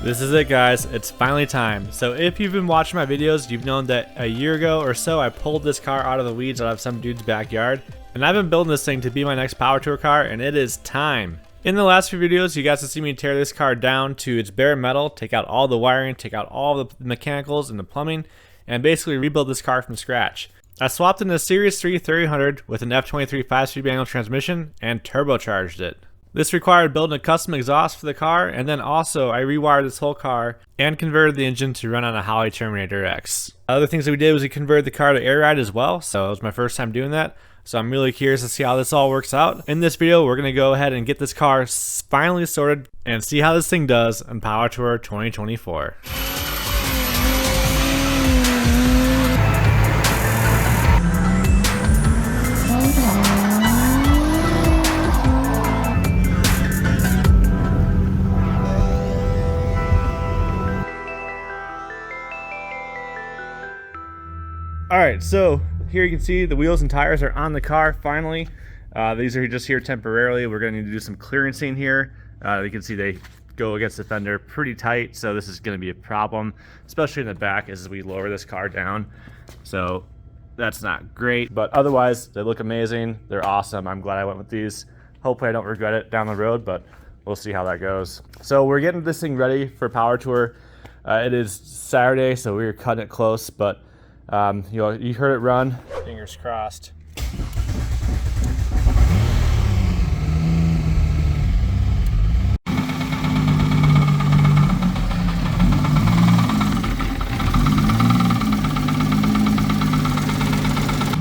This is it, guys. It's finally time. So if you've been watching my videos, you've known that a year ago or so I pulled this car out of the weeds out of some dude's backyard, and I've been building this thing to be my next power tour car, and it is time. In the last few videos, you guys have seen me tear this car down to its bare metal, take out all the wiring, take out all the mechanicals and the plumbing, and basically rebuild this car from scratch. I swapped in a Series 3 300 with an F23 5-speed manual transmission and turbocharged it. This required building a custom exhaust for the car, and then also I rewired this whole car and converted the engine to run on a Holley Terminator X. Other things that we did was we converted the car to air ride as well, so it was my first time doing that. So I'm really curious to see how this all works out. In this video, we're going to go ahead and get this car finally sorted and see how this thing does on Power Tour 2024. Alright, so here you can see the wheels and tires are on the car finally. These are just here temporarily. We're going to need to do some clearancing here. You can see they go against the fender pretty tight, so this is going to be a problem, especially in the back as we lower this car down. So that's not great, but otherwise they look amazing. They're awesome. I'm glad I went with these. Hopefully I don't regret it down the road, but we'll see how that goes. So we're getting this thing ready for Power Tour. It is Saturday, so we're cutting it close, but you know, you heard it run. Fingers crossed.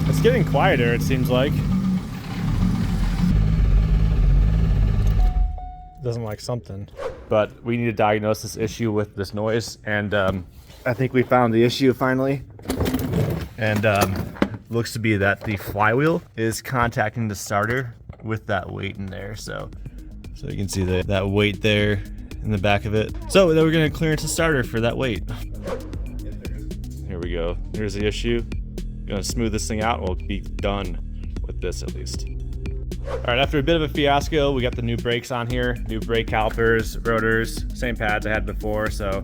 It's getting quieter, it seems like. Doesn't like something. But we need to diagnose this issue with this noise, and I think we found the issue finally. And looks to be that the flywheel is contacting the starter with that weight in there. So you can see that weight there in the back of it. So then we're going to clearance the starter for that weight. Here we go. Here's the issue. Going to smooth this thing out. We'll be done with this at least. All right, after a bit of a fiasco, we got the new brakes on here, new brake calipers, rotors, same pads I had before. So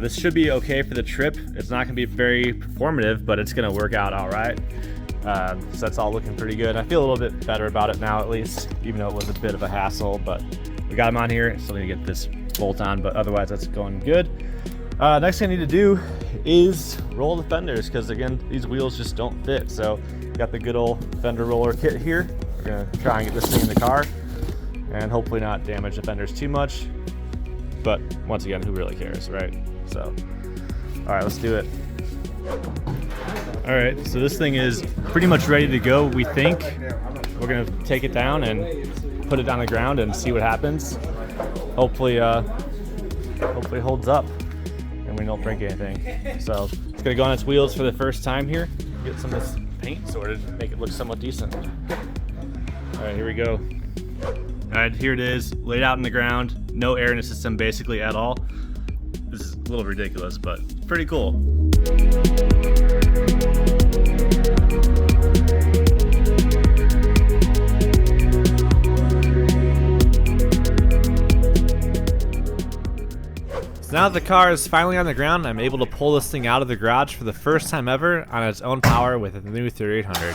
this should be okay for the trip. It's not going to be very performative, but it's going to work out all right. So that's all looking pretty good. I feel a little bit better about it now, at least, even though it was a bit of a hassle. But we got them on here. Still need to get this bolt on, but otherwise that's going good. Next thing I need to do is roll the fenders, because again, these wheels just don't fit. So got the good old fender roller kit here. We're going to try and get this thing in the car and hopefully not damage the fenders too much. But once again, who really cares, right? So, all right, let's do it. All right, so this thing is pretty much ready to go, we think. We're gonna take it down and put it on the ground and see what happens. Hopefully hopefully holds up and we don't break anything. So it's gonna go on its wheels for the first time here. Get some of this paint sorted, make it look somewhat decent. All right, here we go. All right, here it is, laid out in the ground. No air in the system basically at all. This is a little ridiculous, but pretty cool. So now that the car is finally on the ground, I'm able to pull this thing out of the garage for the first time ever on its own power with the new 3800.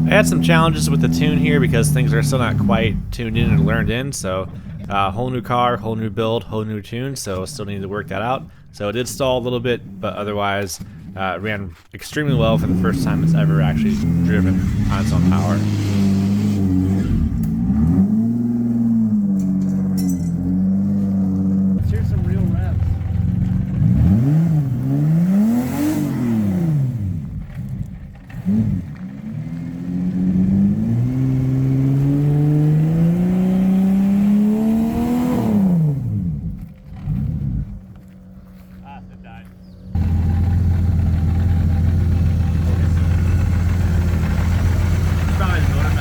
I had some challenges with the tune here because things are still not quite tuned in and learned in, so whole new car, whole new build, whole new tune, so still need to work that out. So it did stall a little bit, but otherwise ran extremely well for the first time it's ever actually driven on its own power. Let's hear some real revs. Probably the motor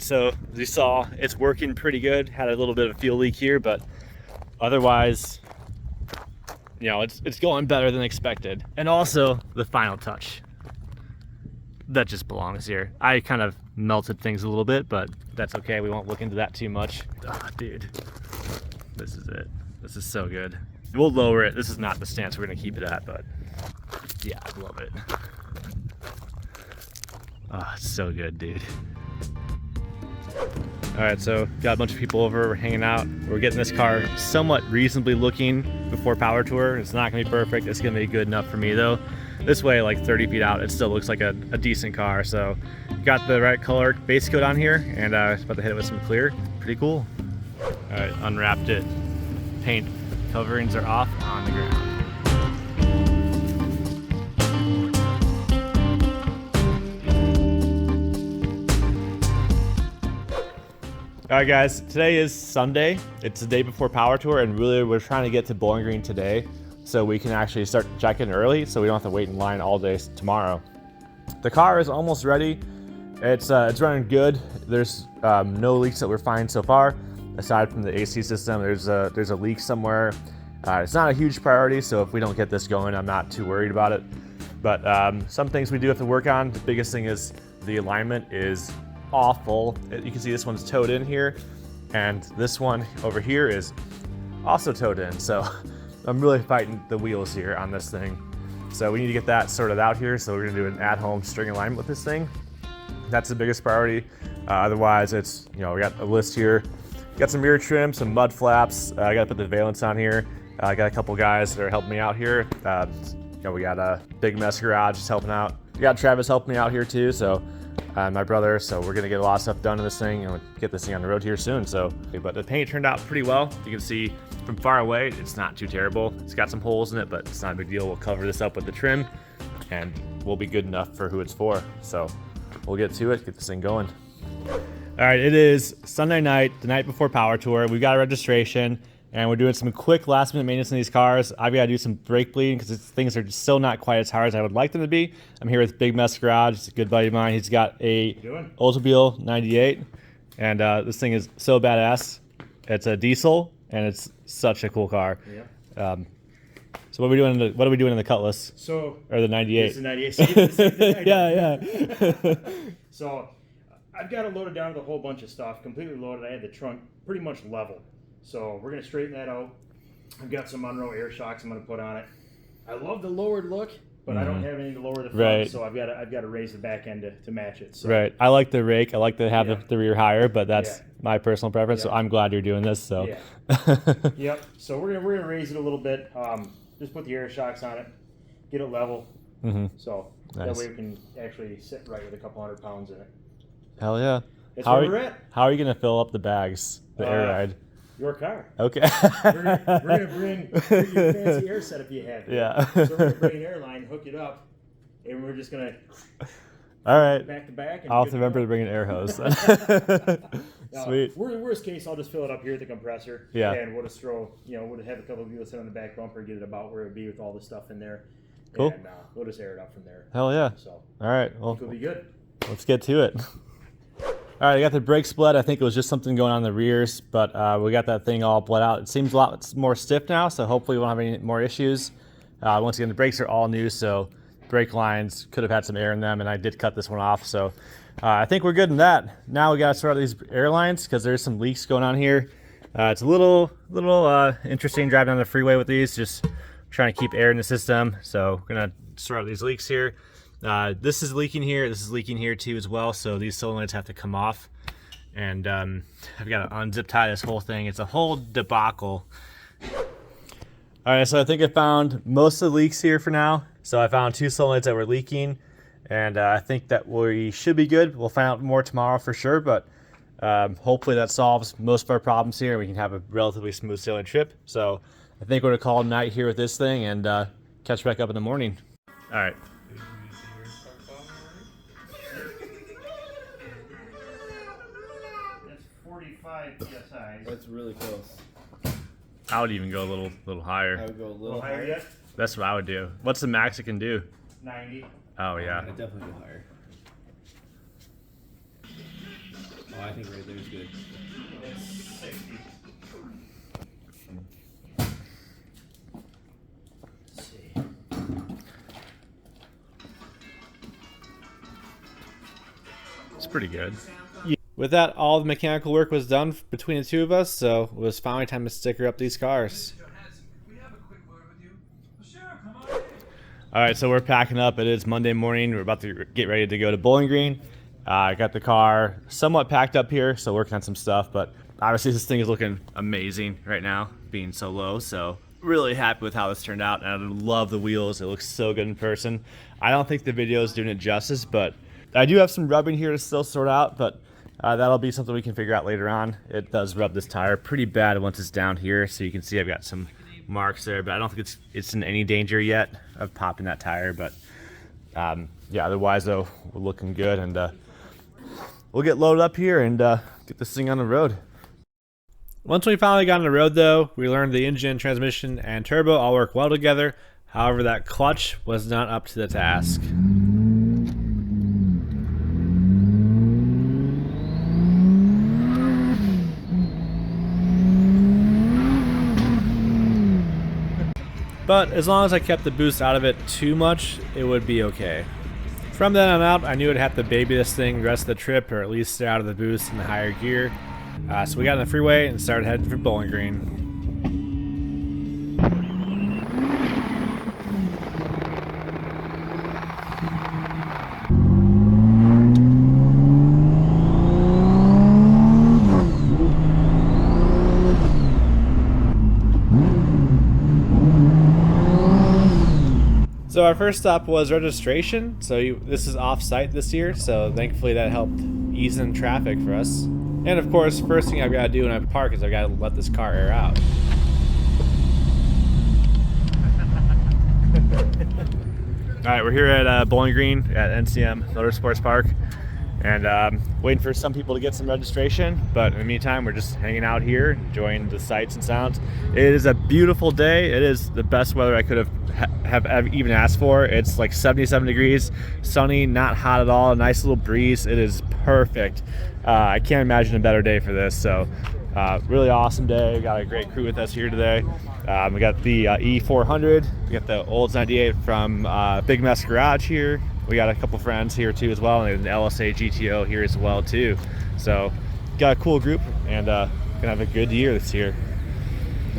So as you saw, it's working pretty good. Had a little bit of a fuel leak here, but otherwise, you know, it's going better than expected. And also the final touch that just belongs here. I kind of melted things a little bit, but that's okay. We won't look into that too much. Oh, dude, this is it. This is so good. We'll lower it. This is not the stance we're gonna keep it at, but yeah, I love it. Oh, it's so good, dude. All right, so got a bunch of people over, we're hanging out. We're getting this car somewhat reasonably looking before power tour. It's not gonna be perfect. It's gonna be good enough for me though. This way, like 30 feet out, it still looks like a decent car. So got the right color base coat on here, and about to hit it with some clear. Pretty cool. All right, unwrapped it. Paint coverings are off on the ground. All right, guys, today is Sunday. It's the day before power tour, and really we're trying to get to Bowling Green today so we can actually start checking early so we don't have to wait in line all day tomorrow. The car is almost ready. It's running good. There's no leaks that we're finding so far. Aside from the AC system, there's a leak somewhere. It's not a huge priority, so if we don't get this going, I'm not too worried about it. But some things we do have to work on. The biggest thing is the alignment is awful. You can see this one's towed in here, and this one over here is also towed in. So I'm really fighting the wheels here on this thing. So we need to get that sorted out here. So we're gonna do an at-home string alignment with this thing. That's the biggest priority. Otherwise, it's, you know, we got a list here. Got some mirror trim, some mud flaps. I gotta put the valence on here. I got a couple guys that are helping me out here. You know, we got a Big Mess Garage is helping out. We got Travis helping me out here too. So my brother. So we're gonna get a lot of stuff done in this thing and get this thing on the road here soon. So, but the paint turned out pretty well. You can see from far away, it's not too terrible. It's got some holes in it, but it's not a big deal. We'll cover this up with the trim, and we'll be good enough for who it's for. So we'll get to it, get this thing going. All right, it is Sunday night, the night before power tour. We've got a registration, and we're doing some quick last minute maintenance on these cars. I've got to do some brake bleeding because things are still not quite as hard as I would like them to be. I'm here with Big Mess Garage. It's a good buddy of mine. He's got a Oldsmobile 98, and this thing is so badass. It's a diesel, and it's such a cool car. Yeah. So what are we doing in the Cutlass? Or the 98? It's the 98. It's the 98. Yeah. So I've got it loaded down with a whole bunch of stuff, completely loaded. I had the trunk pretty much level. So we're gonna straighten that out. I've got some Monroe air shocks I'm gonna put on it. I love the lowered look, but I don't have anything to lower the front, so I've got to raise the back end to match it. So. Right. I like the rake. I like to have the rear higher, but that's my personal preference. So I'm glad you're doing this. So. Yeah. Yep. So we're gonna raise it a little bit. Just put the air shocks on it, get it level. So that way we can actually sit right with a couple 100 pounds in it. Hell yeah. That's where we're at. How are you gonna fill up the bags? The air ride. Your car. Okay. We're gonna bring your fancy air setup you have. Yeah. So we're gonna bring an airline, hook it up, and we're just gonna. All right. Back to back. I'll have to remember to bring an air hose. Sweet. Worst case, I'll just fill it up here at the compressor. Yeah. And we'll just throw, we'll have a couple of people sit on the back bumper, get it about where it'd be with all the stuff in there. Cool. And we'll just air it up from there. Hell yeah. So. All right. Well, it'll be good. Let's get to it. All right, I got the brake split. I think it was just something going on in the rears, but we got that thing all bled out. It seems a lot more stiff now, so hopefully we won't have any more issues. Once again, the brakes are all new, so brake lines could have had some air in them, and I did cut this one off. So I think we're good in that. Now we got to sort out these air lines because there's some leaks going on here. It's a little interesting driving on the freeway with these, just trying to keep air in the system. So we're gonna sort out these leaks here. This is leaking here. This is leaking here too as well. So these solenoids have to come off, and I've got to unzip tie this whole thing. It's a whole debacle. All right, so I think I found most of the leaks here for now. So I found 2 solenoids that were leaking, and I think that we should be good. We'll find out more tomorrow for sure, but hopefully that solves most of our problems here. We can have a relatively smooth sailing trip. So I think we're gonna call it a night here with this thing and catch back up in the morning. All right. That's 45 psi. That's really close. I would even go a little higher. I would go a little higher yet? That's what I would do. What's the max it can do? 90. Oh yeah. I'd definitely go higher. Oh, I think right there is good. It's 60. Let's see. It's pretty good. With that, all the mechanical work was done between the two of us, so it was finally time to sticker up these cars. All right, so we're packing up. It is Monday morning. We're about to get ready to go to Bowling Green. I got the car somewhat packed up here, so working on some stuff, but obviously this thing is looking amazing right now, being so low, so really happy with how this turned out, and I love the wheels. It looks so good in person. I don't think the video is doing it justice, but I do have some rubbing here to still sort out, but that'll be something we can figure out later on. It does rub this tire pretty bad once it's down here, so you can see I've got some marks there, but I don't think it's in any danger yet of popping that tire. But yeah, otherwise though, we're looking good, and we'll get loaded up here and get this thing on the road. Once we finally got on the road though, we learned the engine, transmission, and turbo all work well together. However, that clutch was not up to the task. But as long as I kept the boost out of it too much, it would be okay. From then on out, I knew I'd have to baby this thing the rest of the trip, or at least stay out of the boost in the higher gear. So we got on the freeway and started heading for Bowling Green. So our first stop was registration. So this is off-site this year, so thankfully that helped ease in traffic for us. And of course, first thing I've got to do when I park is I've got to let this car air out. All right, we're here at Bowling Green at NCM Motorsports Park, and waiting for some people to get some registration. But in the meantime, we're just hanging out here, enjoying the sights and sounds. It is a beautiful day. It is the best weather I could have even asked for. It's like 77 degrees, sunny, not hot at all, a nice little breeze. It is perfect. I can't imagine a better day for this. So really awesome day. We got a great crew with us here today. We got the E400, we got the Olds 98 from Big Mess Garage here. We got a couple friends here too as well, and an LSA GTO here as well too. So got a cool group, and gonna have a good year this year.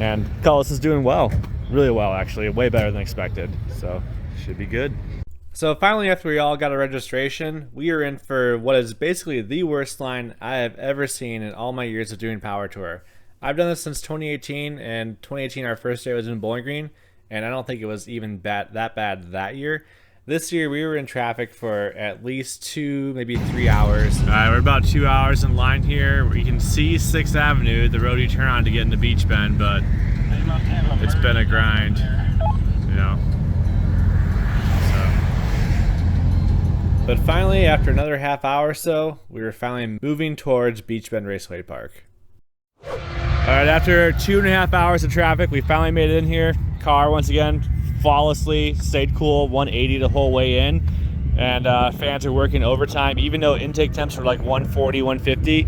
And Cutlass is doing well, really well actually, way better than expected. So should be good. So finally, after we all got a registration, we are in for what is basically the worst line I have ever seen in all my years of doing Power Tour. I've done this since 2018, and 2018 our first day was in Bowling Green, and I don't think it was even that bad that year. This year we were in traffic for at least 2, maybe 3 hours. All right, we're about 2 hours in line here. We can see 6th Avenue, the road you turn on to get into Beach Bend, but it's been a grind, you know. But finally, after another half hour or so, we were finally moving towards Beach Bend Raceway Park. All right, after 2.5 hours of traffic, we finally made it in here. Car, once again, flawlessly, stayed cool, 180 the whole way in. And fans are working overtime, even though intake temps were like 140, 150,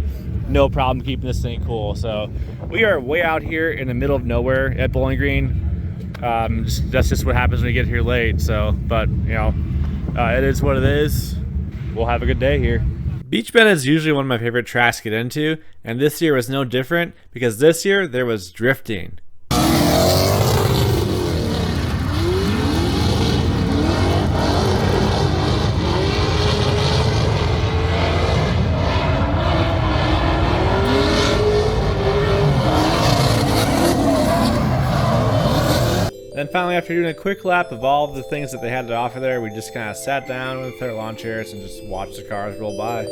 no problem keeping this thing cool. So we are way out here in the middle of nowhere at Bowling Green. That's just what happens when you get here late. So, but you know, it is what it is. We'll have a good day here. Beach Bend is usually one of my favorite tracks to get into, and this year was no different because this year there was drifting. Then finally, after doing a quick lap of all of the things that they had to offer there, we just kind of sat down with our lawn chairs and just watched the cars roll by.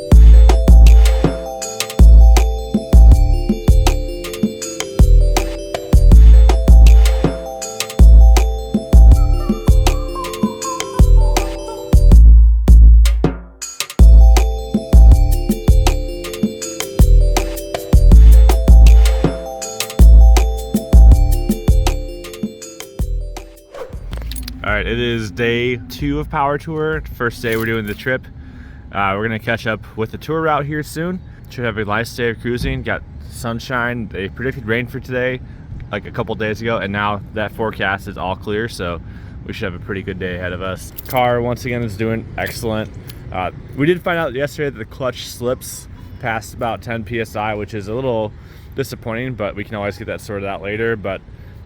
All right, it is day 2 of Power Tour. First day we're doing the trip. We're gonna catch up with the tour route here soon. Should have a nice day of cruising. Got sunshine. They predicted rain for today, like a couple days ago, and now that forecast is all clear, so we should have a pretty good day ahead of us. Car once again is doing excellent. We did find out yesterday that the clutch slips past about 10 psi, which is a little disappointing, but we can always get that sorted out later. But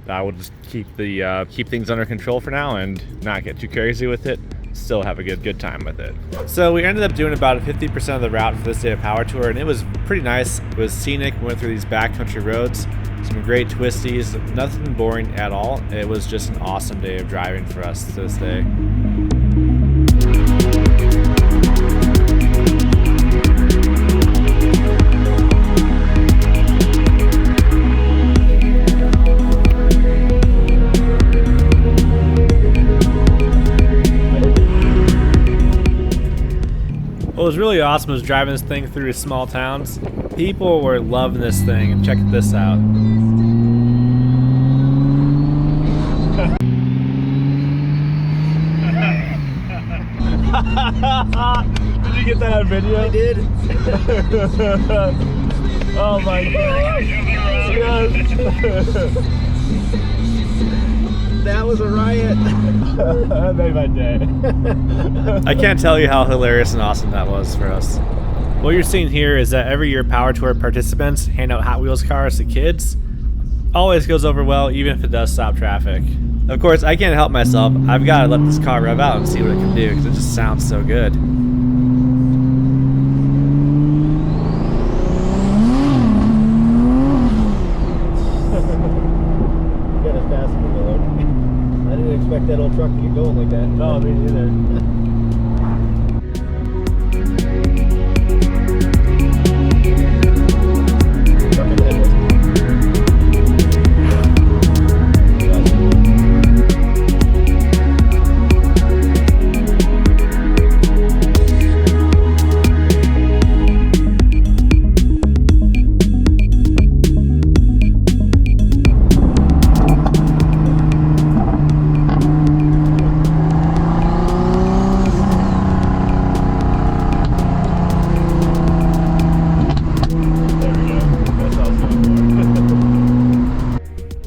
we'll just keep things under control for now and not get too crazy with it. Still have a good time with it. So we ended up doing about 50% of the route for this day of power tour, and it was pretty nice. It was scenic. We went through these backcountry roads, some great twisties, nothing boring at all. It was just an awesome day of driving for us this day. What was really awesome was driving this thing through small towns. People were loving this thing, and check this out. Did you get that on video? I did. Oh my god. Yes. That was a riot. That made my day. I can't tell you how hilarious and awesome that was for us. What you're seeing here is that every year Power Tour participants hand out Hot Wheels cars to kids. Always goes over well, even if it does stop traffic. Of course, I can't help myself. I've got to let this car rev out and see what it can do, because it just sounds so good. Expect that old truck to get going like that. No, me neither.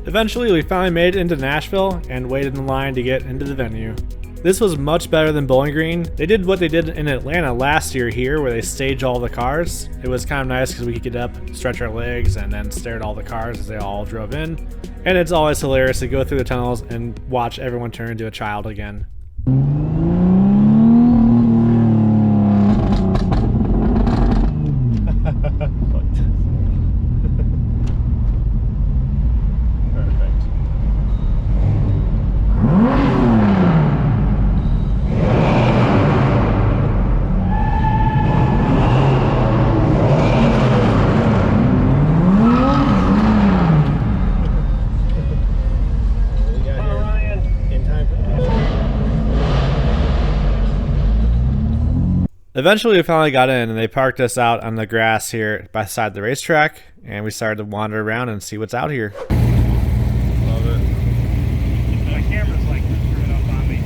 Eventually, we finally made it into Nashville and waited in line to get into the venue. This was much better than Bowling Green. They did what they did in Atlanta last year here, where they stage all the cars. It was kind of nice because we could get up, stretch our legs, and then stare at all the cars as they all drove in. And it's always hilarious to go through the tunnels and watch everyone turn into a child again. Eventually, we finally got in, and they parked us out on the grass here beside the racetrack, and we started to wander around and see what's out here. Love it. My camera's like screwing up on me.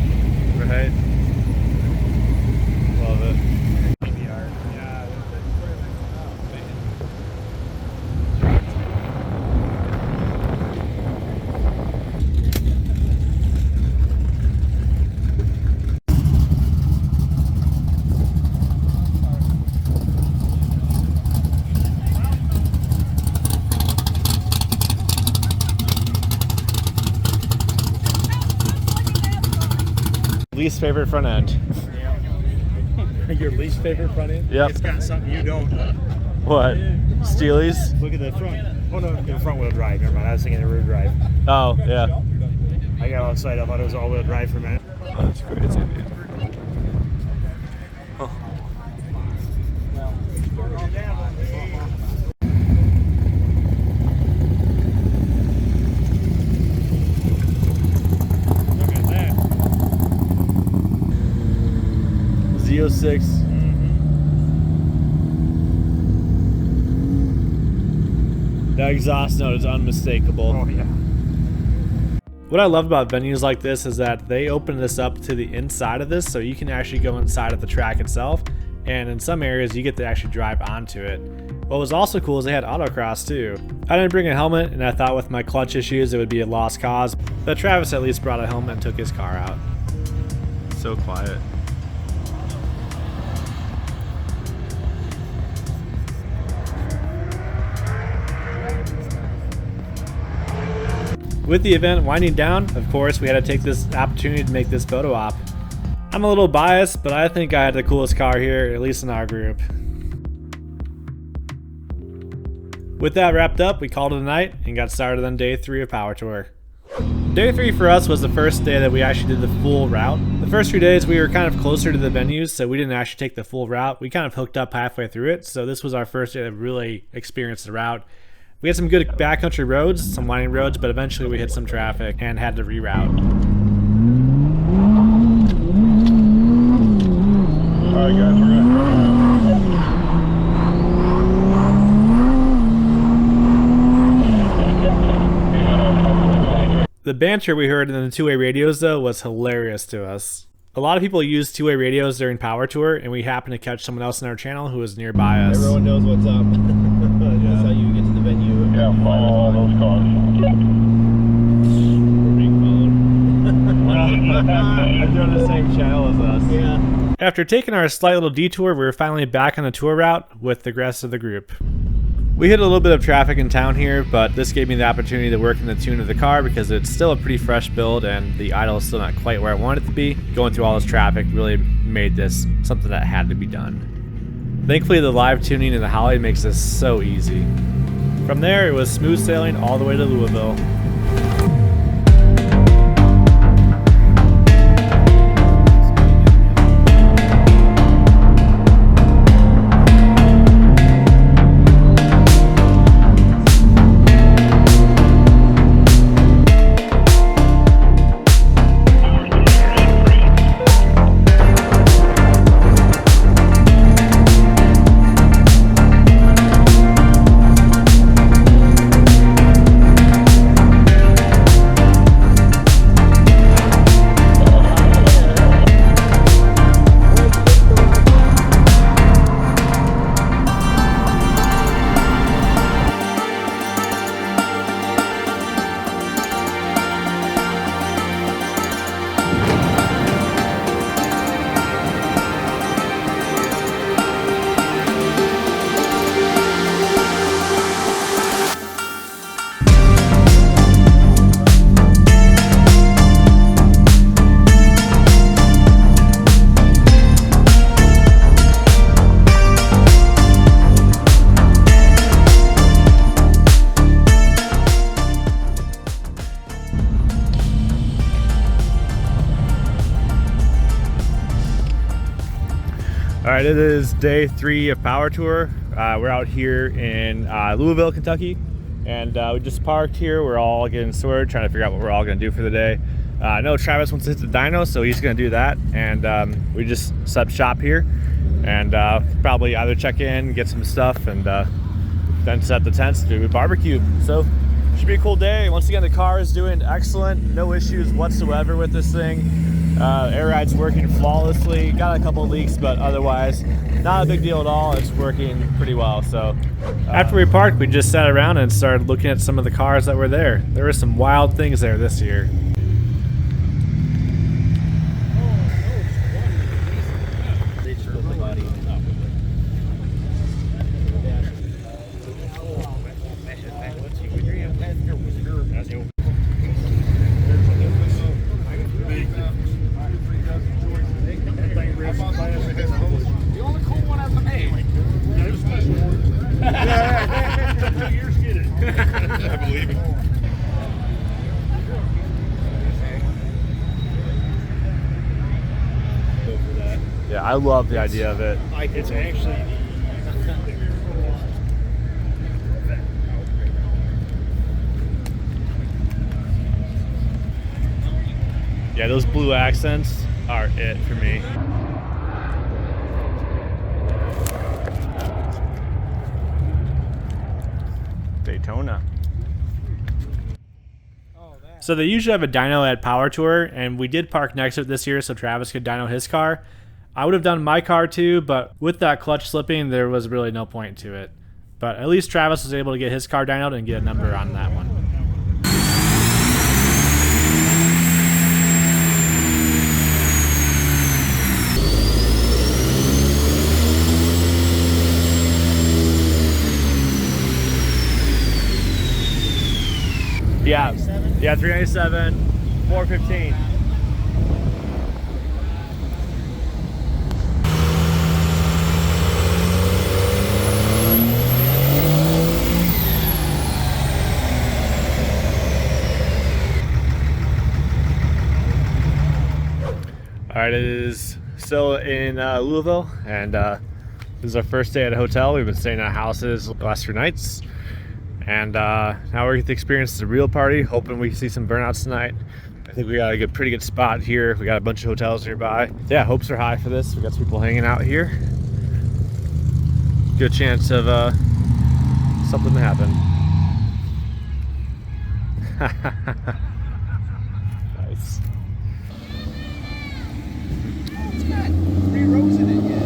Right. Love it. Yeah. Least favorite front end. Your least favorite front end? Yep. It's got something you don't. What? Steelies? Look at the front. Oh no, the front wheel drive. Never mind. I was thinking the rear drive. Oh, yeah. I got all excited. I thought it was all wheel drive for a minute. Oh, that's crazy, dude. Oh. Z06. The exhaust note is unmistakable. Oh yeah. What I love about venues like this is that they open this up to the inside of this, so you can actually go inside of the track itself, and in some areas you get to actually drive onto it. What was also cool is they had autocross too. I didn't bring a helmet, and I thought with my clutch issues it would be a lost cause, but Travis at least brought a helmet and took his car out. So quiet. With the event winding down, of course, we had to take this opportunity to make this photo op. I'm a little biased, but I think I had the coolest car here, at least in our group. With that wrapped up, we called it a night and got started on day 3 of Power Tour. Day 3 for us was the first day that we actually did the full route. The first 3 days we were kind of closer to the venues, so we didn't actually take the full route. We kind of hooked up halfway through it, so this was our first day to really experience the route. We had some good backcountry roads, some winding roads, but eventually we hit some traffic and had to reroute. Alright guys, we're good. The banter we heard in the two-way radios though was hilarious to us. A lot of people use two-way radios during Power Tour, and we happened to catch someone else in our channel who was nearby us. Everyone knows what's up. That's how you get to the venue. Yeah, follow all those cars. We're being followed. They're on the same channel as us. Yeah. After taking our slight little detour, we were finally back on the tour route with the rest of the group. We hit a little bit of traffic in town here, but this gave me the opportunity to work in the tune of the car because it's still a pretty fresh build and the idle is still not quite where I want it to be. Going through all this traffic really made this something that had to be done. Thankfully, the live tuning in the Holly makes this so easy. From there, it was smooth sailing all the way to Louisville. All right, it is day 3 of Power Tour. We're out here in Louisville, Kentucky, and we just parked here. We're all getting sorted, trying to figure out what we're all gonna do for the day. I know Travis wants to hit the dyno, so he's gonna do that, and we just set up shop here, and probably either check in, get some stuff, and then set the tents to do a barbecue. So should be a cool day. Once again, the car is doing excellent, no issues whatsoever with this thing. Air ride's working flawlessly. Got a couple of leaks, but otherwise not a big deal at all. It's working pretty well. So after we parked, we just sat around and started looking at some of the cars that were there. There were some wild things there this year. Yeah, I love the idea of it. It's actually Yeah, those blue accents are it for me. Daytona. So they usually have a dyno at Power Tour, and we did park next to it this year so Travis could dyno his car. I would have done my car too, but with that clutch slipping, there was really no point to it. But at least Travis was able to get his car dynoed and get a number on that one. Yeah, 397, 415. All right, it is still in Louisville, and this is our first day at a hotel. We've been staying at houses the last 3 nights, and now we're going to experience the real party, hoping we see some burnouts tonight. I think we got a pretty good spot here. We got a bunch of hotels nearby. Yeah, hopes are high for this. We got some people hanging out here. Good chance of something to happen. Nice. It's got 3 rows in it yet.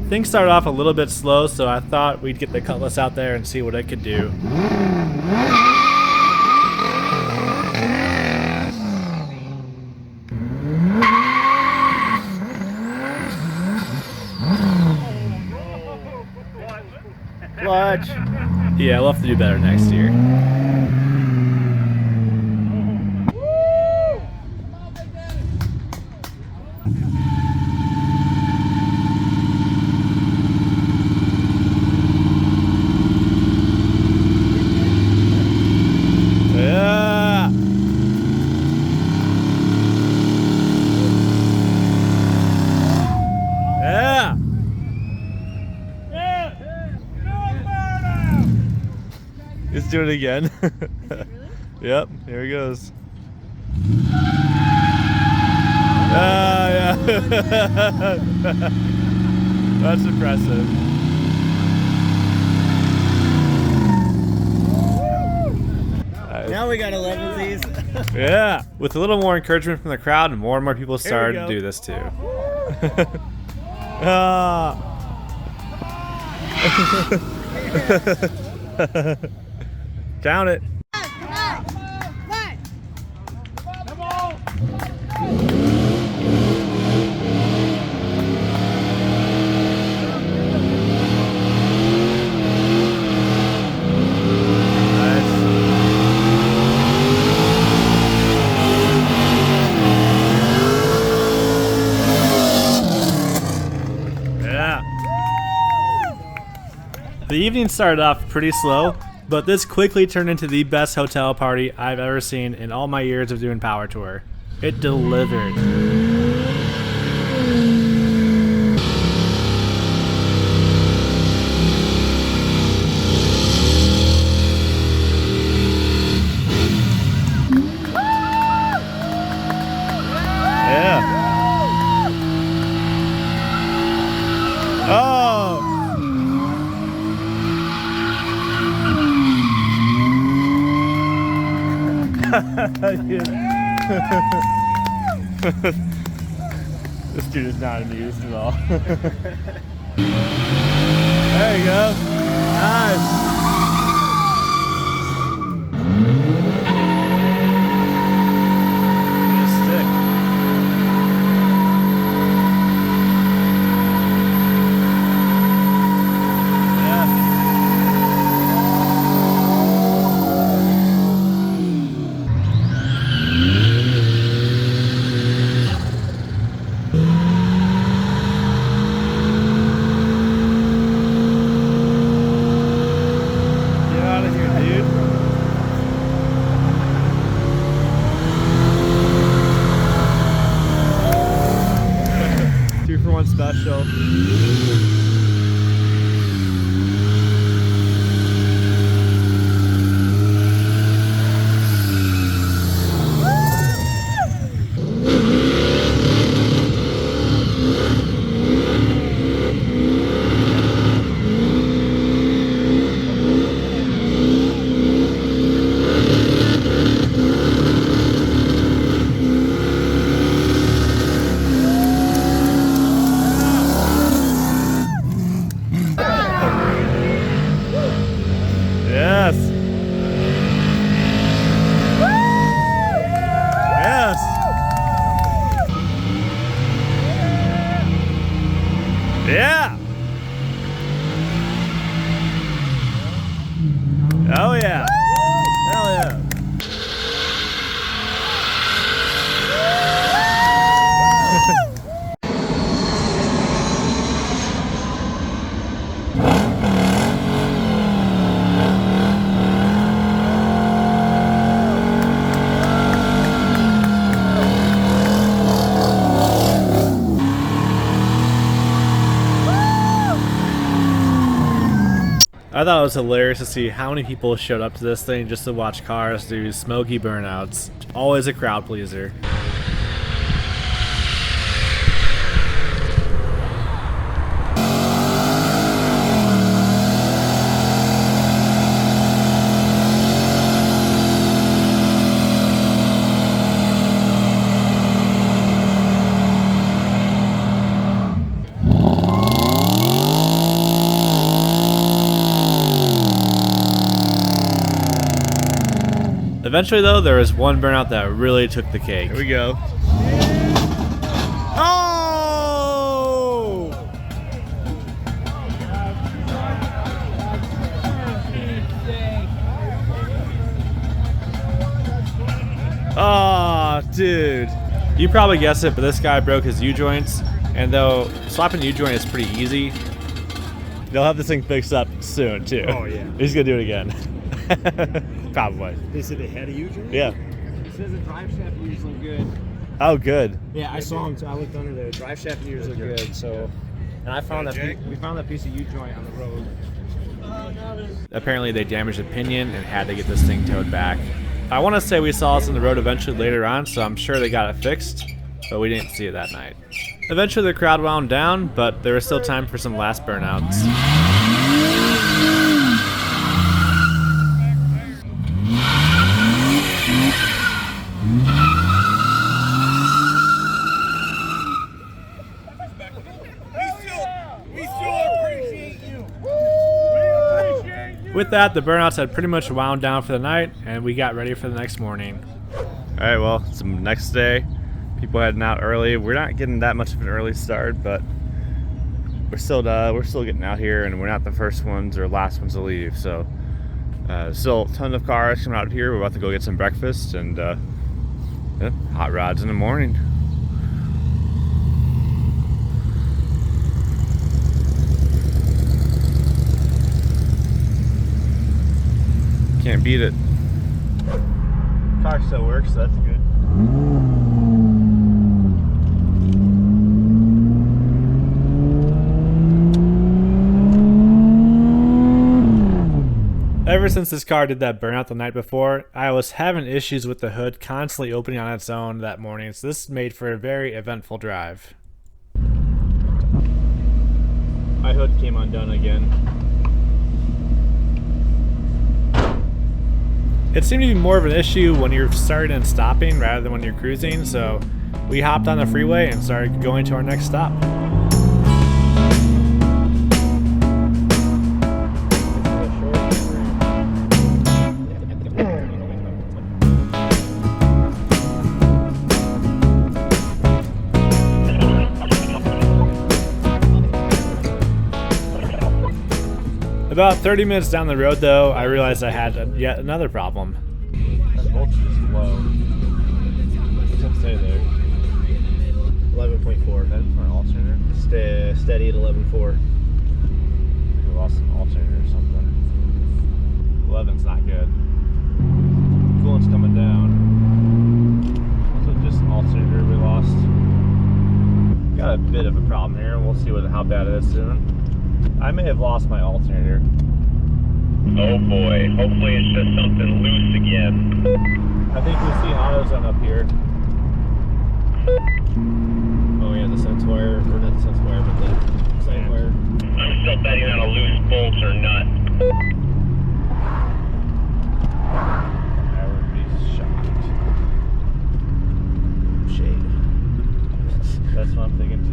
Things started off a little bit slow, so I thought we'd get the Cutlass out there and see what it could do. Clutch. Yeah, we'll have to do better next year. Yeah. Yeah. Let's do it again. Yep, here he goes. Yeah. That's impressive. Now we got 11 of these. Yeah, with a little more encouragement from the crowd, more and more people started go. to do this too. Ah. Down it. The evening started off pretty slow, but this quickly turned into the best hotel party I've ever seen in all my years of doing Power Tour. It delivered. Yeah. Oh! This dude is not amused at all. There you go. Nice. I thought it was hilarious to see how many people showed up to this thing just to watch cars do smoky burnouts. Always a crowd pleaser. Eventually, though, there was one burnout that really took the cake. Here we go. Oh! Oh, dude. You probably guessed it, but this guy broke his U-joints. And though swapping U-joint is pretty easy, they'll have this thing fixed up soon, too. Oh, yeah. He's going to do it again. Probably. They said they had a U-joint? Yeah. It says the drive shaft gears look good. Oh, good. Yeah, I saw them. So I looked under there. Drive shaft gears look good. So, and I found that we found that piece of U-joint on the road. Apparently they damaged the pinion and had to get this thing towed back. I want to say we saw this on the road eventually later on, so I'm sure they got it fixed, but we didn't see it that night. Eventually the crowd wound down, but there was still time for some last burnouts. With that, the burnouts had pretty much wound down for the night, and we got ready for the next morning. All right, well, it's the next day. People heading out early. We're not getting that much of an early start, but we're still getting out here, and we're not the first ones or last ones to leave. So, still a ton of cars coming out here. We're about to go get some breakfast and yeah, hot rods in the morning. Can't beat it. Car still works, so that's good. Ever since this car did that burnout the night before, I was having issues with the hood constantly opening on its own that morning, so this made for a very eventful drive. My hood came undone again. It seemed to be more of an issue when you're starting and stopping rather than when you're cruising, so we hopped on the freeway and started going to our next stop. About 30 minutes down the road, though, I realized I had yet another problem. That voltage is low. What's that say there? 11.4. That's for an alternator? Steady at 11.4. We lost an alternator or something. 11's not good. Coolant's coming down. So just an alternator we lost. Got a bit of a problem here. We'll see how bad it is soon. I may have lost my alternator. Oh boy, hopefully it's just something loose again. I think we see AutoZone up here. Oh yeah, the sense wire, or not the sense wire, but the side wire. I'm still betting on a loose bolt or nut. I would be shocked. Shade. That's what I'm thinking too.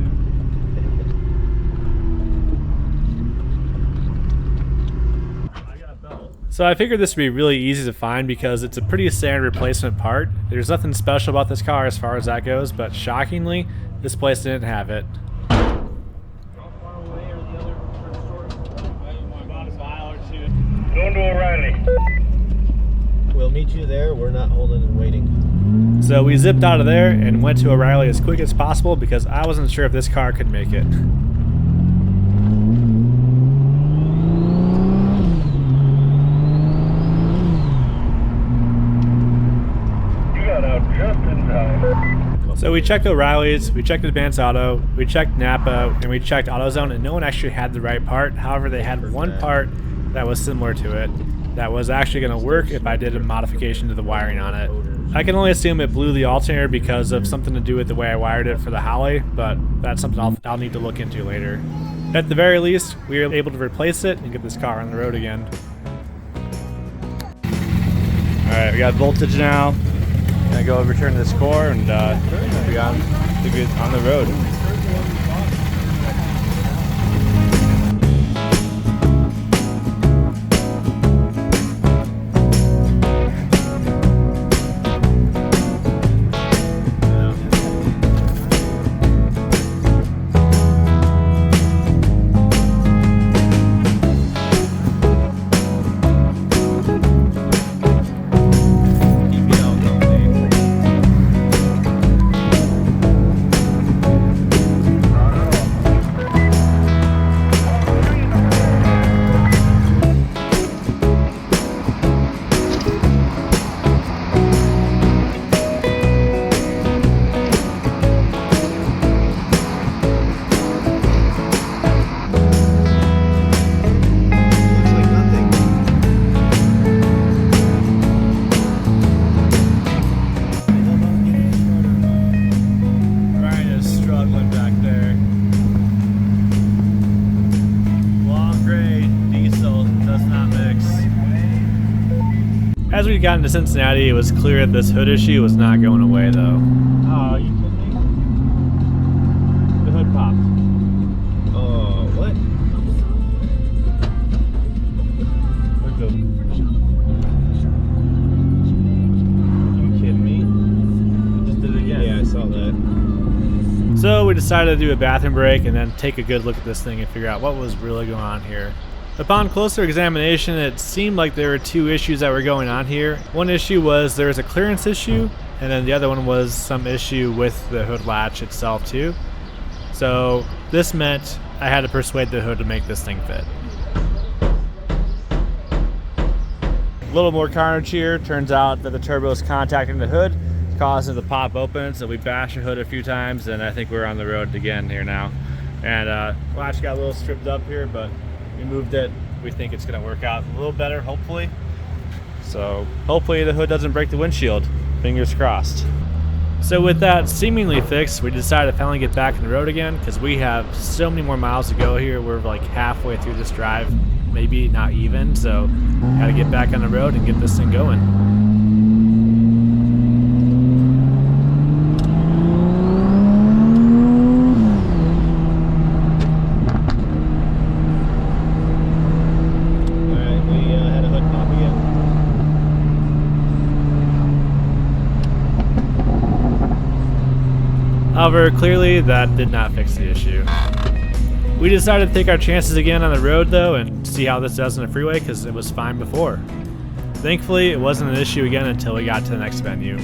So I figured this would be really easy to find because it's a pretty standard replacement part. There's nothing special about this car as far as that goes, but shockingly, this place didn't have it. How far away are the other stores? About a mile or two. Going to O'Reilly. We'll meet you there. We're not holding and waiting. So we zipped out of there and went to O'Reilly as quick as possible because I wasn't sure if this car could make it. So we checked O'Reilly's, we checked Advanced Auto, we checked Napa, and we checked AutoZone, and no one actually had the right part. However, they had one part that was similar to it, that was actually going to work if I did a modification to the wiring on it. I can only assume it blew the alternator because of something to do with the way I wired it for the Holly, but that's something I'll need to look into later. At the very least, we were able to replace it and get this car on the road again. Alright, we got voltage now. Gonna go return this core and be on the road. As we got into Cincinnati, it was clear that this hood issue was not going away, though. Oh, you kidding me? The hood popped. Oh, what? Where'd it go? You kidding me? It just did it again. Yeah, I saw that. So we decided to do a bathroom break and then take a good look at this thing and figure out what was really going on here. Upon closer examination, it seemed like there were two issues that were going on here. One issue was there was a clearance issue, and then the other one was some issue with the hood latch itself too. So this meant I had to persuade the hood to make this thing fit. A little more carnage here. Turns out that the turbo is contacting the hood, causing it to pop open. So we bashed the hood a few times, and I think we're on the road again here now. And latch got a little stripped up here, but we moved it. We think it's gonna work out a little better, hopefully. So hopefully the hood doesn't break the windshield. Fingers crossed. So with that seemingly fixed, we decided to finally get back on the road again because we have so many more miles to go here. We're like halfway through this drive, maybe not even. So gotta get back on the road and get this thing going. However, clearly that did not fix the issue. We decided to take our chances again on the road though and see how this does in the freeway because it was fine before. Thankfully, it wasn't an issue again until we got to the next venue.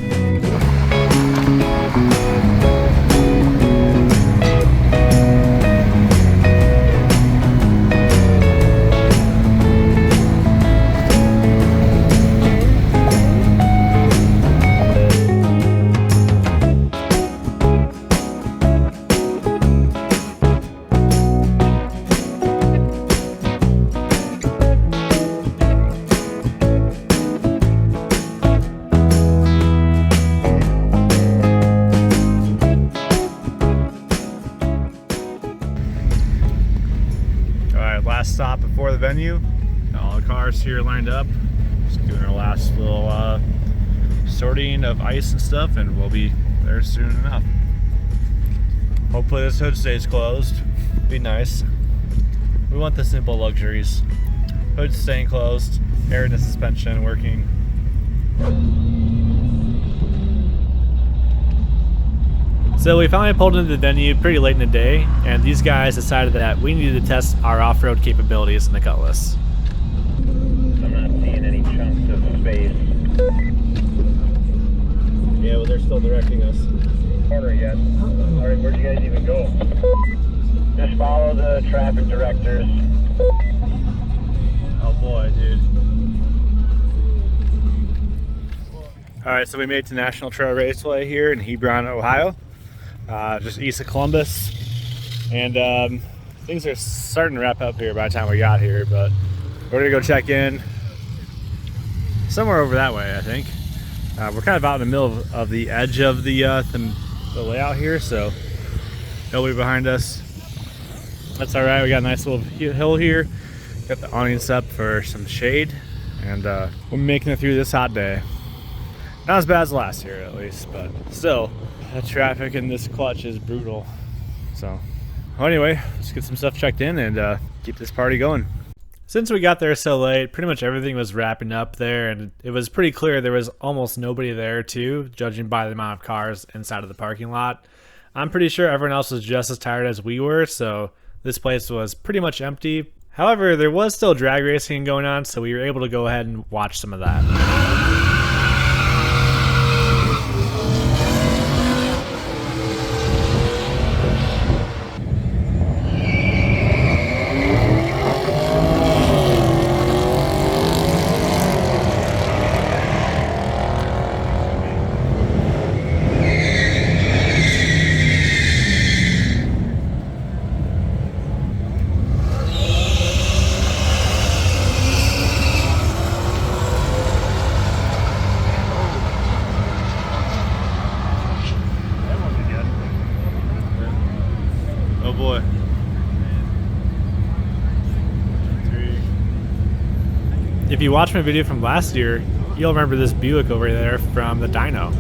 Last stop before the venue. All the cars here lined up. Just doing our last little sorting of ice and stuff, and we'll be there soon enough. Hopefully this hood stays closed. Be nice. We want the simple luxuries. Hood staying closed, air in the suspension working. So we finally pulled into the venue pretty late in the day, and these guys decided that we needed to test our off-road capabilities in the Cutlass. I'm not seeing any chunks of space. Yeah, well, they're still directing us. Corner yet. Alright, where'd you guys even go? Just follow the traffic directors. Oh boy, dude. Alright, so we made it to National Trail Raceway here in Hebron, Ohio. Just east of Columbus. And things are starting to wrap up here by the time we got here, but We're gonna go check in somewhere over that way, I think. We're kind of out in the middle of the edge of the layout here, so nobody behind us. That's all right. We got a nice little hill here. Got the awnings up for some shade, and we're making it through this hot day. Not as bad as last year, at least, but still, the traffic in this clutch is brutal. So, well, anyway, let's get some stuff checked in and keep this party going. Since we got there so late, pretty much everything was wrapping up there, and it was pretty clear there was almost nobody there too, judging by the amount of cars inside of the parking lot. I'm pretty sure everyone else was just as tired as we were, so this place was pretty much empty. However, there was still drag racing going on, so we were able to go ahead and watch some of that. Oh boy. If you watch my video from last year, you'll remember this Buick over there from the dyno.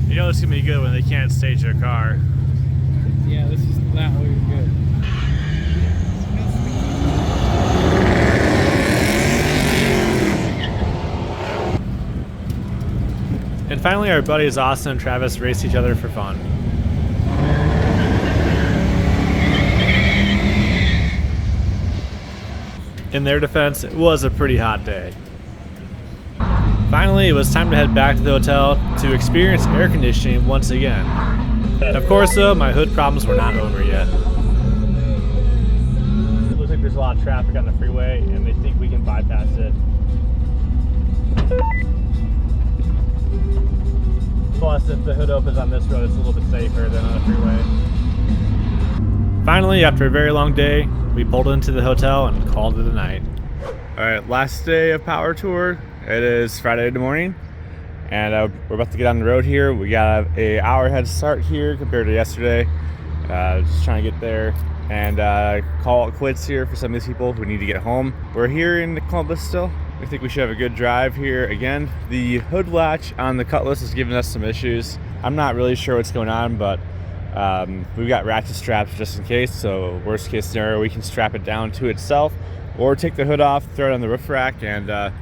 You know it's gonna be good when they can't stage their car. Yeah, this is that way good. And finally, our buddies Austin and Travis raced each other for fun. In their defense, it was a pretty hot day. Finally, it was time to head back to the hotel to experience air conditioning once again. Of course, though, my hood problems were not over yet. It looks like there's a lot of traffic on the freeway, and they think we can bypass it. Plus, if the hood opens on this road, it's a little bit safer than on the freeway. Finally, after a very long day, we pulled into the hotel and called it a night. All right, last day of Power Tour. It is Friday morning, and we're about to get on the road here. We got an hour head start here compared to yesterday. Just trying to get there and call it quits here for some of these people who need to get home. We're here in Columbus still. I think we should have a good drive here. Again, the hood latch on the Cutlass is giving us some issues. I'm not really sure what's going on, but we've got ratchet straps just in case. So worst case scenario, we can strap it down to itself or take the hood off, throw it on the roof rack, and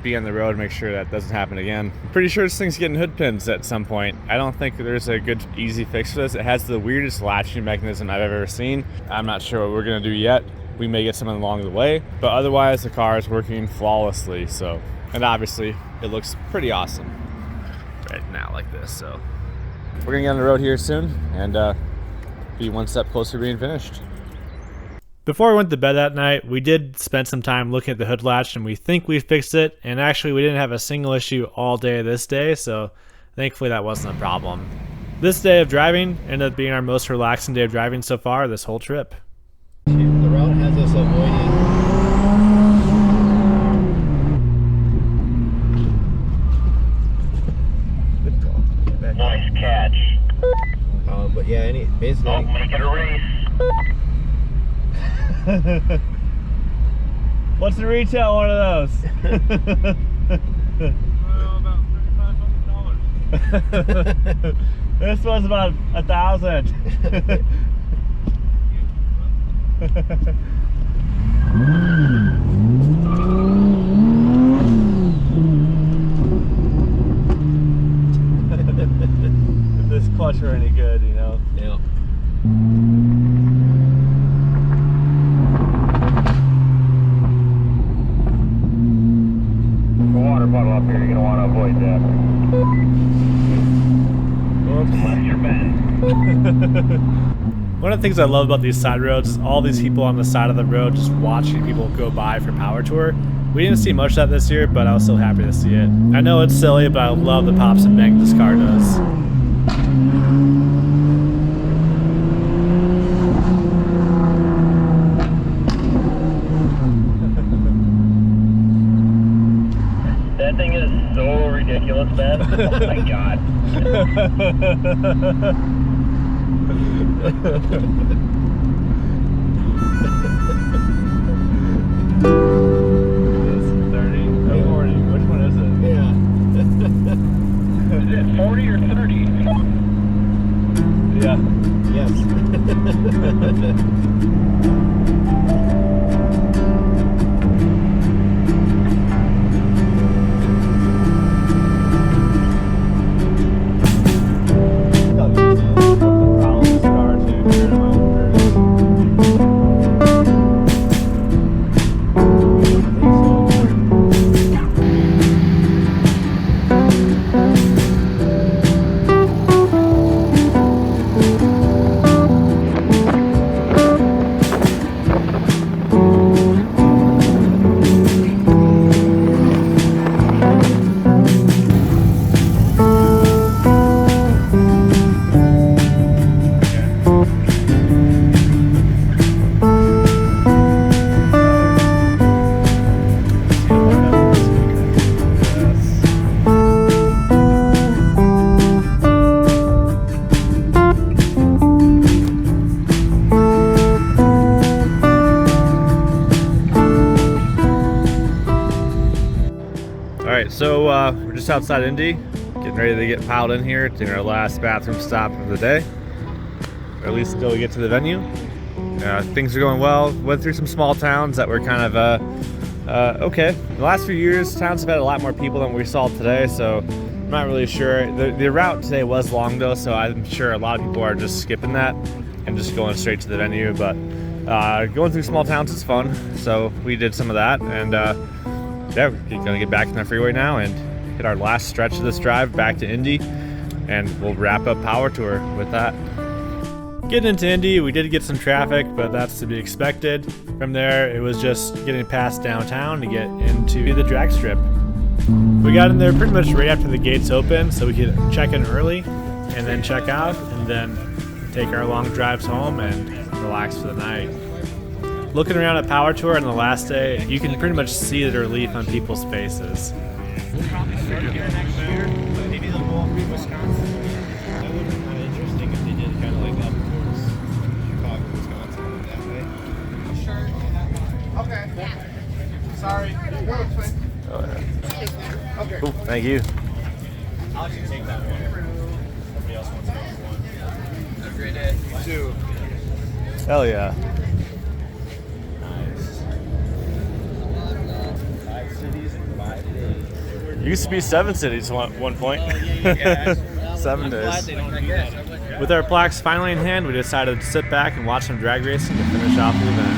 be on the road, make sure that doesn't happen again. I'm pretty sure this thing's getting hood pins at some point. I don't think there's a good easy fix for this. It has the weirdest latching mechanism I've ever seen. I'm not sure what we're gonna do yet. We may get something along the way, but otherwise the car is working flawlessly. So, and obviously it looks pretty awesome right now like this. So we're gonna get on the road here soon and be one step closer to being finished. Before we went to bed that night, we did spend some time looking at the hood latch, and we think we fixed it. And actually, we didn't have a single issue all day this day, so thankfully that wasn't a problem. This day of driving ended up being our most relaxing day of driving so far this whole trip. The route has us avoiding. Good call. Nice catch. But yeah, basically. Don't make it a race. What's the retail one of those? About $3,500. This one's about 1,000. If this clutch were any good, you know. Yeah. Water bottle up here, you're gonna want to avoid that. Unless you're bent. One of the things I love about these side roads is all these people on the side of the road just watching people go by for Power Tour. We didn't see much of that this year, but I was still happy to see it. I know it's silly, but I love the pops and bangs this car does. That thing is so ridiculous, man. Oh my god. Is it 40 or 30? Yeah. Yes. So we're just outside Indy, getting ready to get piled in here, doing our last bathroom stop of the day, or at least until we get to the venue. Things are going well. Went through some small towns that were kind of okay. The last few years, towns have had a lot more people than we saw today, so I'm not really sure. The route today was long though, so I'm sure a lot of people are just skipping that and just going straight to the venue. But going through small towns is fun, so we did some of that, and yeah, we're gonna get back in the freeway now and hit our last stretch of this drive back to Indy, and we'll wrap up Power Tour with that. Getting into Indy, we did get some traffic, but that's to be expected. From there, it was just getting past downtown to get into the drag strip. We got in there pretty much right after the gates open, so we could check in early and then check out, and then take our long drives home and relax for the night. Looking around at Power Tour on the last day, you can pretty much see the relief on people's faces. We'll probably start here next year, but maybe they'll go up through Wisconsin. That would be kind of interesting if they did kind of like up towards Chicago, Wisconsin, that way. Sure. Okay. Sorry. Oh, yeah. Okay. Cool, thank you. I'll let you take that one. Nobody else wants to go for one. Have a great day. You too. Hell yeah. It used to be 7 cities at one point. 7 days. With our plaques finally in hand, we decided to sit back and watch some drag racing to finish off the event.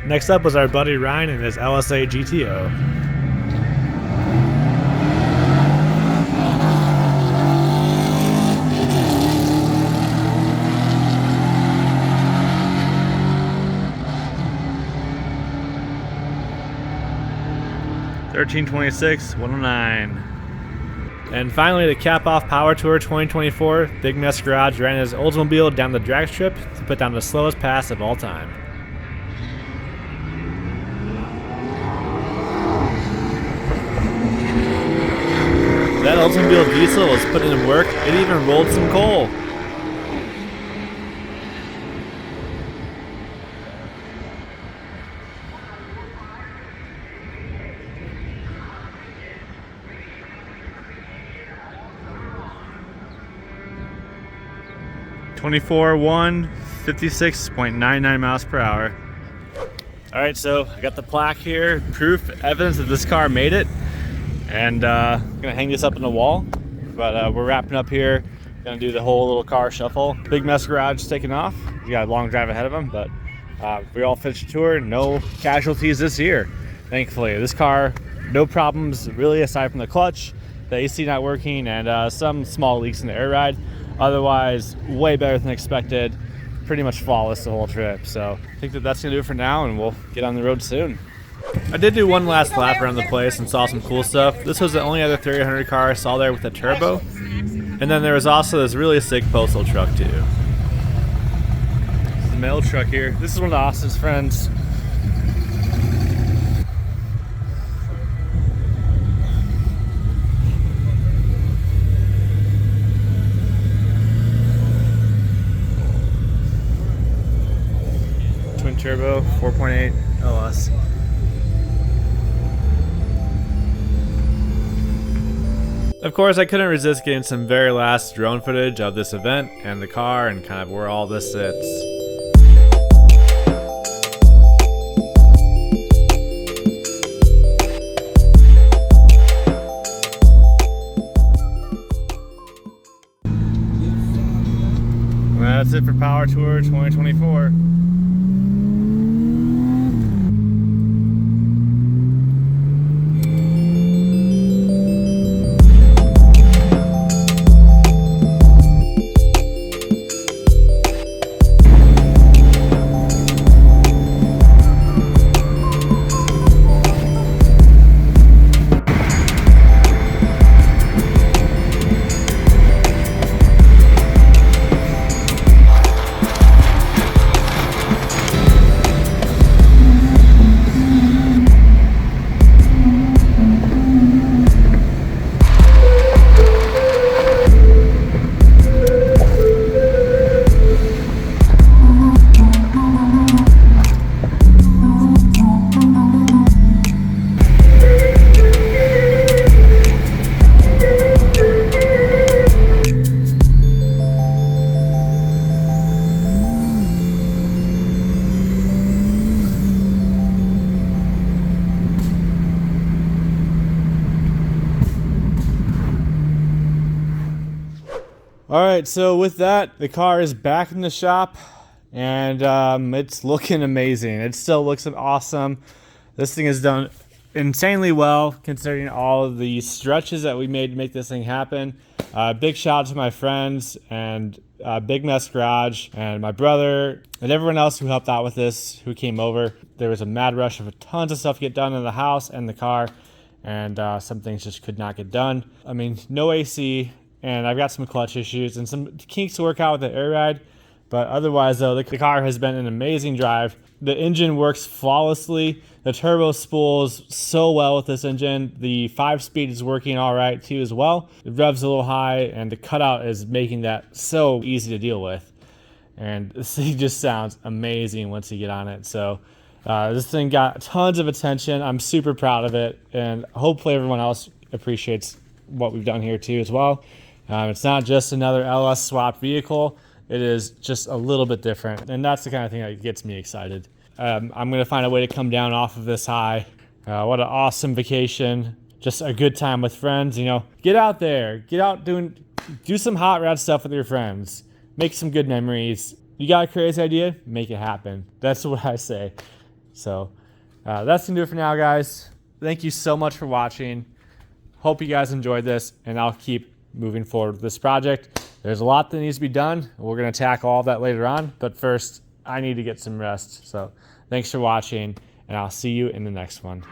Next up was our buddy Ryan and his LSA GTO. $13.26, 109. And finally, to cap off Power Tour 2024, Big Mess Garage ran his Oldsmobile down the drag strip to put down the slowest pass of all time. That Oldsmobile diesel was putting in work. It even rolled some coal. (24.1), 56.99 miles per hour. All right, so I got the plaque here, proof, evidence that this car made it. and gonna hang this up on the wall. But we're wrapping up here. Gonna do the whole little car shuffle. Big Mess Garage taking off. We got a long drive ahead of him, but we all finished the tour. No casualties this year, thankfully. This car, no problems really, aside from the clutch, the AC not working, and some small leaks in the air ride. Otherwise, way better than expected. Pretty much flawless the whole trip. So I think that's gonna do it for now, and we'll get on the road soon. I did do one last lap around the place and saw some cool stuff. This was the only other 300 car I saw there with a turbo. And then there was also this really sick postal truck too. The mail truck here. This is one of Austin's friends. Twin turbo, 4.8 LS. Of course, I couldn't resist getting some very last drone footage of this event and the car and kind of where all this sits. Well, that's it for Power Tour 2024. All right, so with that, the car is back in the shop, and it's looking amazing. It still looks awesome. This thing is done insanely well, considering all of the stretches that we made to make this thing happen. Big shout out to my friends and Big Mess Garage and my brother and everyone else who helped out with this, who came over. There was a mad rush of tons of stuff to get done in the house and the car, and some things just could not get done. I mean, no AC. And I've got some clutch issues and some kinks to work out with the air ride. But otherwise, though, the car has been an amazing drive. The engine works flawlessly. The turbo spools so well with this engine. The 5-speed is working all right, too, as well. It revs a little high, and the cutout is making that so easy to deal with. And this thing just sounds amazing once you get on it. So this thing got tons of attention. I'm super proud of it. And hopefully everyone else appreciates what we've done here, too, as well. It's not just another LS swap vehicle. It is just a little bit different, and that's the kind of thing that gets me excited. I'm going to find a way to come down off of this high. What an awesome vacation. Just a good time with friends. You know, get out there. Get out do some hot rod stuff with your friends. Make some good memories. You got a crazy idea? Make it happen. That's what I say. So that's going to do it for now, guys. Thank you so much for watching. Hope you guys enjoyed this, and I'll keep moving forward with this project. There's a lot that needs to be done. We're going to tackle all of that later on, but first I need to get some rest. So thanks for watching, and I'll see you in the next one.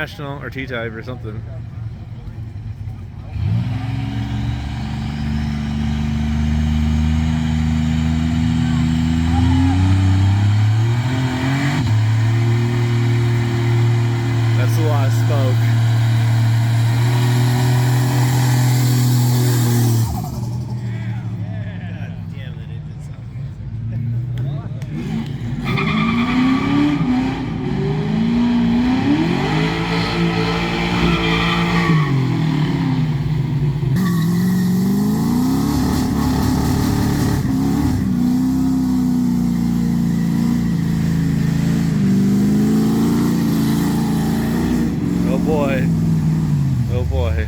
International or T-type or something. That's a lot of smoke. Damn, that it did sound Oh boy. Oh boy.